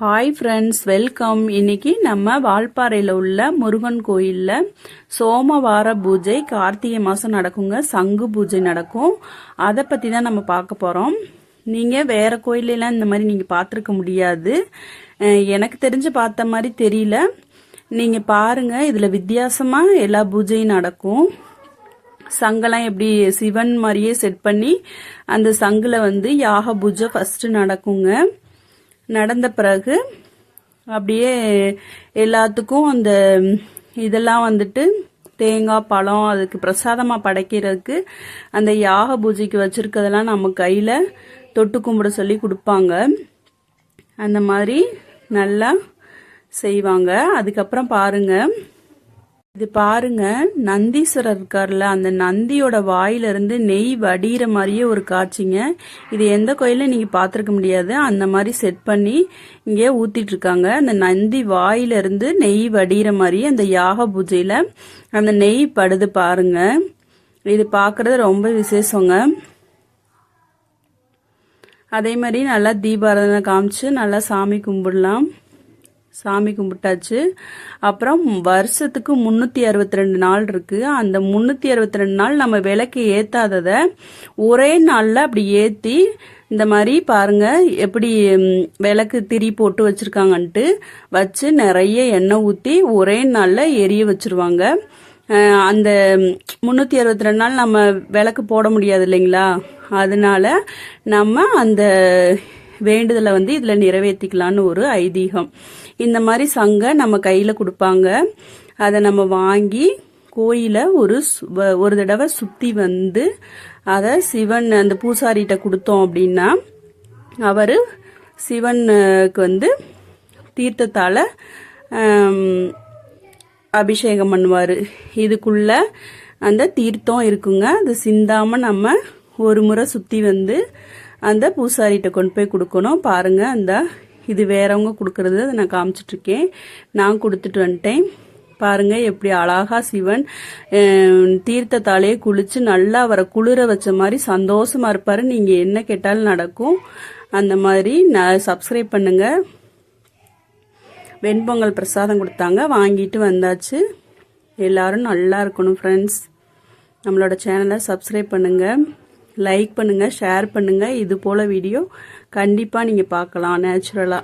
Hi friends, welcome. இன்னைக்கு நம்ம வால்பாறையில் உள்ள முருகன் கோயிலில் சோமவார பூஜை கார்த்திகை மாதம் நடக்குங்க. சங்கு பூஜை நடக்கும். அதை பற்றி தான் நம்ம பார்க்க போகிறோம். நீங்கள் வேறு கோயிலெலாம் இந்த மாதிரி நீங்கள் பார்த்துருக்க முடியாது. எனக்கு தெரிஞ்சு பார்த்த மாதிரி தெரியல. நீங்கள் பாருங்கள், இதில் வித்தியாசமாக எல்லா பூஜையும் நடக்கும். சங்கெல்லாம் எப்படி சிவன் மாதிரியே செட் பண்ணி அந்த சங்கில் யாக பூஜை ஃபஸ்ட்டு நடக்குங்க. நடந்த பிறகு அப்படியே எல்லாத்துக்கும் அந்த இதெல்லாம் தேங்காய் பழம் அதுக்கு பிரசாதமாக படைக்கிறதுக்கு அந்த யாக பூஜைக்கு வச்சுருக்கதெல்லாம் நம்ம கையில் தொட்டு கும்பிட சொல்லி கொடுப்பாங்க. அந்த மாதிரி நல்லா செய்வாங்க. அதுக்கப்புறம் பாருங்கள், இது பாருங்க, நந்தீஸ்வரர் இருக்கார்ல, அந்த நந்தியோட வாயிலிருந்து நெய் வடிகிற மாதிரியே ஒரு காட்சிங்க. இது எந்த கோயிலும் நீங்க பார்த்துருக்க முடியாது. அந்த மாதிரி செட் பண்ணி இங்கே ஊத்திட்டு இருக்காங்க. அந்த நந்தி வாயிலிருந்து நெய் வடிகிற மாதிரி அந்த யாக பூஜையில அந்த நெய் படுது பாருங்க. இது பார்க்கறது ரொம்ப விசேஷங்க. அதே மாதிரி நல்லா தீபாராதனை காமிச்சு நல்லா சாமி கும்பிடலாம். சாமி கும்பிட்டாச்சு. அப்புறம் வருஷத்துக்கு 362 நாள் இருக்கு. அந்த 362 நாள் நம்ம விளக்கு ஏத்தாதத ஒரே நாள்ல அப்படி ஏத்தி இந்த மாதிரி பாருங்க எப்படி விளக்கு திரி போட்டு வச்சிருக்காங்கன்ட்டு வச்சு நிறைய எண்ணெய் ஊத்தி ஒரே நாள்ல எரிய வச்சிருவாங்க. அந்த 362 நாள் நம்ம விளக்கு போட முடியாது இல்லைங்களா, அதனால நம்ம அந்த வேண்டுதலை இதுல நிறைவேற்றிக்கலான்னு ஒரு ஐதீகம். இந்த மாதிரி சங்க நம்ம கையில கொடுப்பாங்க. அதை நம்ம வாங்கி கோயில ஒரு தடவை சுத்தி அதை சிவன் அந்த பூசாரிகிட்ட கொடுத்தோம் அப்படின்னா அவரு சிவனுக்கு தீர்த்தத்தால அபிஷேகம் பண்ணுவாரு. இதுக்குள்ள அந்த தீர்த்தம் இருக்குங்க. அது சிந்தாம நம்ம ஒரு முறை சுத்தி அந்த பூசாரிகிட்ட கொண்டு போய் கொடுக்கணும். பாருங்க, அந்த இது வேறவங்க கொடுக்கறது அதை நான் காமிச்சிட்டு இருக்கேன். நான் கொடுத்துட்டு வந்துட்டேன். பாருங்க எப்படி அழகா சிவன் தீர்த்தத்தாலே குளிச்சு நல்லா அவரை குளிர வச்ச மாதிரி சந்தோஷமா இருப்பாரு. நீங்க என்ன கேட்டாலும் நடக்கும். அந்த மாதிரி சப்ஸ்கிரைப் பண்ணுங்க. வெண்பொங்கல் பிரசாதம் கொடுத்தாங்க, வாங்கிட்டு வந்தாச்சு. எல்லாரும் நல்லா இருக்கணும் ஃப்ரெண்ட்ஸ். நம்மளோட சேனலை சப்ஸ்கிரைப் பண்ணுங்க, லைக் பண்ணுங்க, ஷேர் பண்ணுங்க. இது போல வீடியோ கண்டிப்பா நீங்க பார்க்கலாம் நேச்சுரலா.